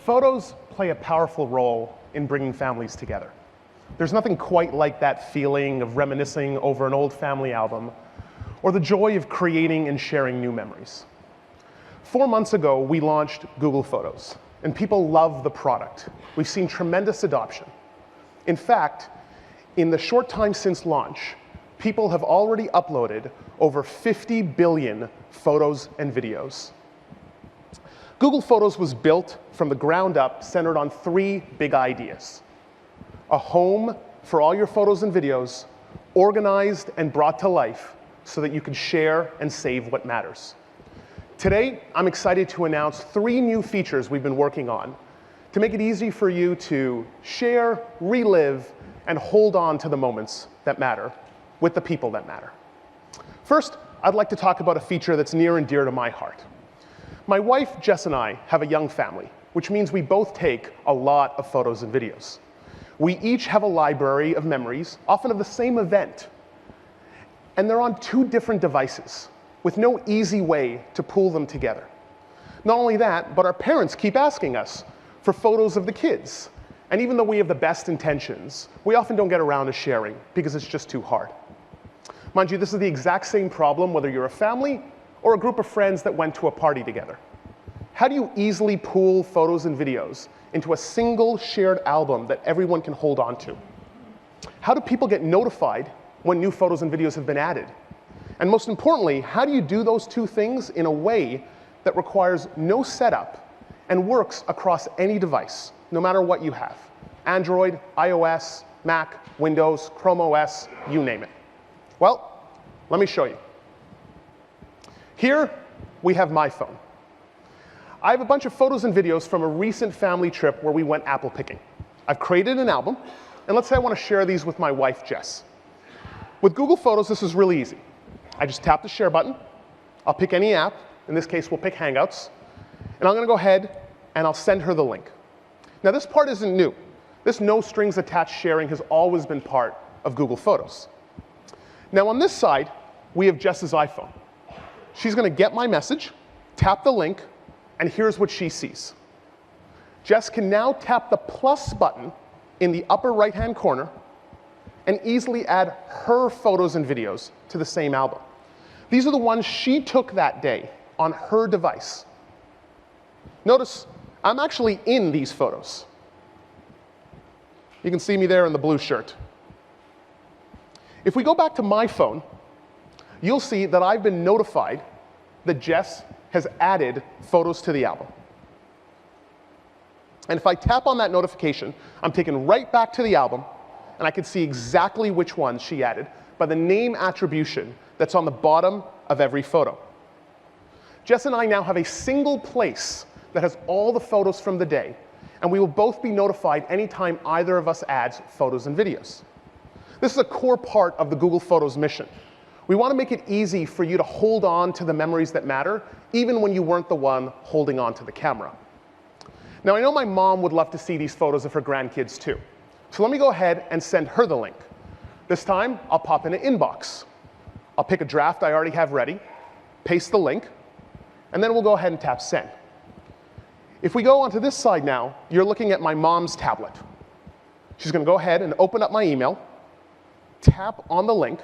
Photos play a powerful role in bringing families together. There's nothing quite like that feeling of reminiscing over an old family album, or the joy of creating and sharing new memories. 4 months ago, we launched Google Photos, and people love the product. We've seen tremendous adoption. In fact, in the short time since launch, people have already uploaded over 50 billion photos and videos. Google Photos was built from the ground up, centered on 3 big ideas: a home for all your photos and videos, organized and brought to life so that you can share and save what matters. Today, I'm excited to announce 3 new features we've been working on to make it easy for you to share, relive, and hold on to the moments that matter with the people that matter. First, I'd like to talk about a feature that's near and dear to my heart. My wife, Jess, and I have a young family, which means we both take a lot of photos and videos. We each have a library of memories, often of the same event, and they're on 2 different devices with no easy way to pull them together. Not only that, but our parents keep asking us for photos of the kids. And even though we have the best intentions, we often don't get around to sharing because it's just too hard. Mind you, this is the exact same problem whether you're a family or a group of friends that went to a party together. How do you easily pool photos and videos into a single shared album that everyone can hold on to? How do people get notified when new photos and videos have been added? And most importantly, how do you do those 2 things in a way that requires no setup and works across any device, no matter what you have? Android, iOS, Mac, Windows, Chrome OS, you name it. Well, let me show you. Here, we have my phone. I have a bunch of photos and videos from a recent family trip where we went apple picking. I've created an album, and let's say I want to share these with my wife, Jess. With Google Photos, this is really easy. I just tap the share button. I'll pick any app. In this case, we'll pick Hangouts. And I'm going to go ahead, and I'll send her the link. Now, this part isn't new. This no strings attached sharing has always been part of Google Photos. Now, on this side, we have Jess's iPhone. She's going to get my message, tap the link, and here's what she sees. Jess can now tap the plus button in the upper right-hand corner and easily add her photos and videos to the same album. These are the ones she took that day on her device. Notice, I'm actually in these photos. You can see me there in the blue shirt. If we go back to my phone, you'll see that I've been notified that Jess has added photos to the album. And if I tap on that notification, I'm taken right back to the album, and I can see exactly which ones she added by the name attribution that's on the bottom of every photo. Jess and I now have a single place that has all the photos from the day, and we will both be notified anytime either of us adds photos and videos. This is a core part of the Google Photos mission. We want to make it easy for you to hold on to the memories that matter, even when you weren't the one holding on to the camera. Now, I know my mom would love to see these photos of her grandkids too. So let me go ahead and send her the link. This time, I'll pop in an inbox. I'll pick a draft I already have ready, paste the link, and then we'll go ahead and tap send. If we go onto this side now, you're looking at my mom's tablet. She's going to go ahead and open up my email, tap on the link,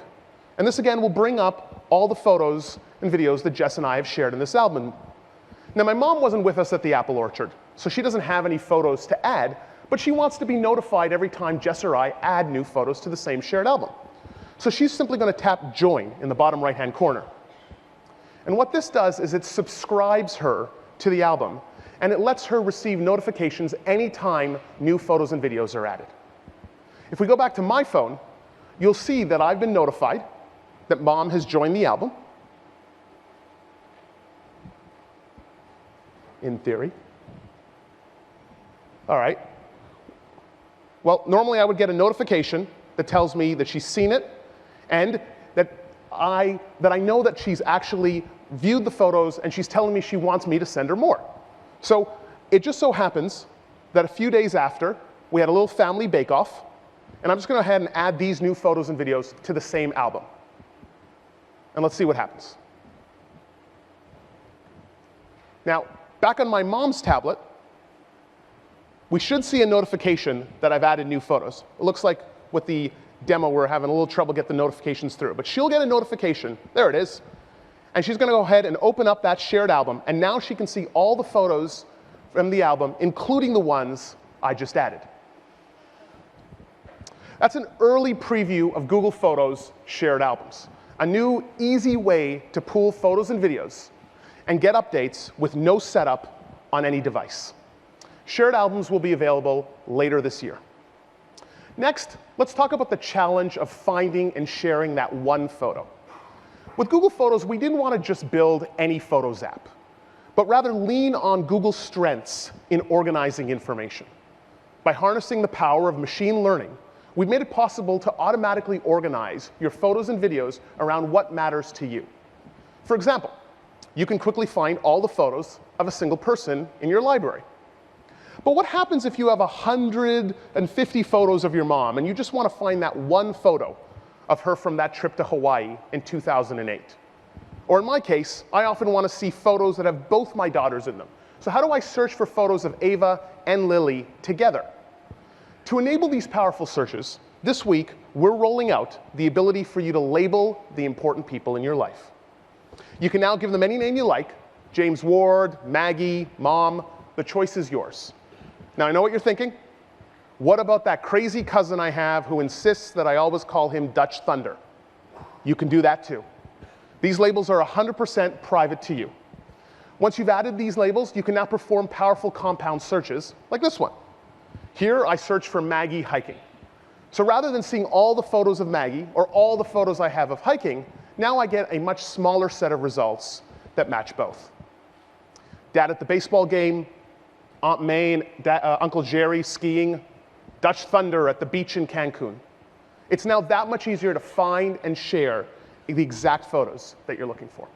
and this again will bring up all the photos and videos that Jess and I have shared in this album. Now, my mom wasn't with us at the apple orchard, so she doesn't have any photos to add, but she wants to be notified every time Jess or I add new photos to the same shared album. So she's simply going to tap join in the bottom right-hand corner. And what this does is it subscribes her to the album, and it lets her receive notifications anytime new photos and videos are added. If we go back to my phone, you'll see that I've been notified that Mom has joined the album, in theory. All right. Well, normally I would get a notification that tells me that she's seen it and that I know that she's actually viewed the photos and she's telling me she wants me to send her more. So it just so happens that a few days after, we had a little family bake-off, and I'm just going to go ahead and add these new photos and videos to the same album. And let's see what happens. Now, back on my mom's tablet, we should see a notification that I've added new photos. It looks like with the demo we're having a little trouble getting the notifications through. But she'll get a notification. There it is. And she's going to go ahead and open up that shared album. And now she can see all the photos from the album, including the ones I just added. That's an early preview of Google Photos shared albums, a new, easy way to pool photos and videos and get updates with no setup on any device. Shared albums will be available later this year. Next, let's talk about the challenge of finding and sharing that one photo. With Google Photos, we didn't want to just build any Photos app, but rather lean on Google's strengths in organizing information. By harnessing the power of machine learning, we've made it possible to automatically organize your photos and videos around what matters to you. For example, you can quickly find all the photos of a single person in your library. But what happens if you have 150 photos of your mom and you just want to find that one photo of her from that trip to Hawaii in 2008? Or in my case, I often want to see photos that have both my daughters in them. So how do I search for photos of Ava and Lily together? To enable these powerful searches, this week we're rolling out the ability for you to label the important people in your life. You can now give them any name you like: James Ward, Maggie, Mom. The choice is yours. Now, I know what you're thinking. What about that crazy cousin I have who insists that I always call him Dutch Thunder? You can do that too. These labels are 100% private to you. Once you've added these labels, you can now perform powerful compound searches like this one. Here, I search for Maggie hiking. So rather than seeing all the photos of Maggie or all the photos I have of hiking, now I get a much smaller set of results that match both. Dad at the baseball game, Aunt May and Uncle Jerry skiing, Dutch Thunder at the beach in Cancun. It's now that much easier to find and share the exact photos that you're looking for.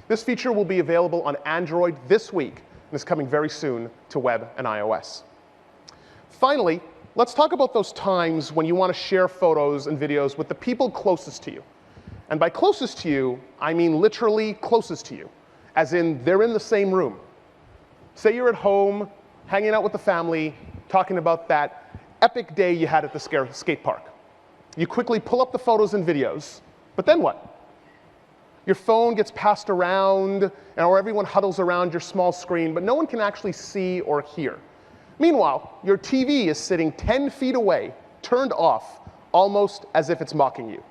This feature will be available on Android this week and is coming very soon to web and iOS. Finally, let's talk about those times when you want to share photos and videos with the people closest to you. And by closest to you, I mean literally closest to you, as in they're in the same room. Say you're at home, hanging out with the family, talking about that epic day you had at the skate park. You quickly pull up the photos and videos, but then what? Your phone gets passed around, or everyone huddles around your small screen, but no one can actually see or hear. Meanwhile, your TV is sitting 10 feet away, turned off, almost as if it's mocking you.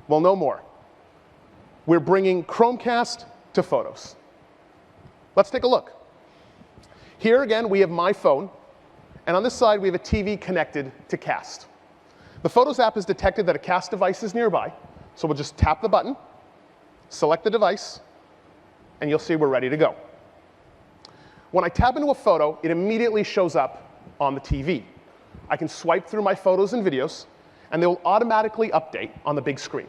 Well, no more. We're bringing Chromecast to Photos. Let's take a look. Here again, we have my phone, and on this side, we have a TV connected to Cast. The Photos app has detected that a Cast device is nearby, so we'll just tap the button, select the device, and you'll see we're ready to go. When I tap into a photo, it immediately shows up on the TV. I can swipe through my photos and videos, and they will automatically update on the big screen.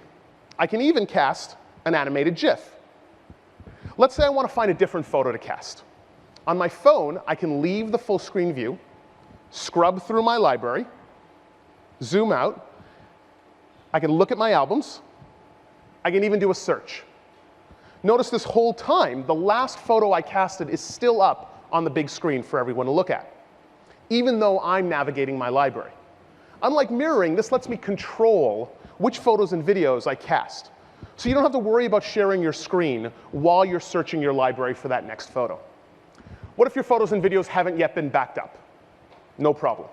I can even cast an animated GIF. Let's say I want to find a different photo to cast. On my phone, I can leave the full screen view, scrub through my library, zoom out. I can look at my albums. I can even do a search. Notice this whole time, the last photo I casted is still up on the big screen for everyone to look at, even though I'm navigating my library. Unlike mirroring, this lets me control which photos and videos I cast. So you don't have to worry about sharing your screen while you're searching your library for that next photo. What if your photos and videos haven't yet been backed up? No problem.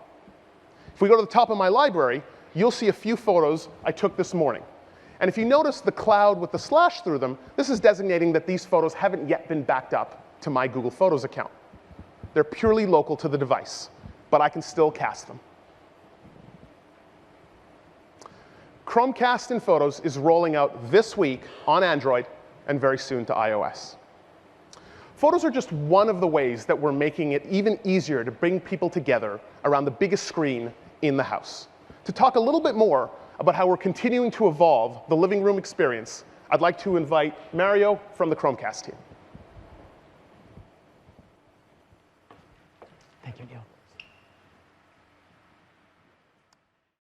If we go to the top of my library, you'll see a few photos I took this morning. And if you notice the cloud with the slash through them, this is designating that these photos haven't yet been backed up to my Google Photos account. They're purely local to the device, but I can still cast them. Chromecast in Photos is rolling out this week on Android and very soon to iOS. Photos are just one of the ways that we're making it even easier to bring people together around the biggest screen in the house. To talk a little bit more about how we're continuing to evolve the living room experience, I'd like to invite Mario from the Chromecast team.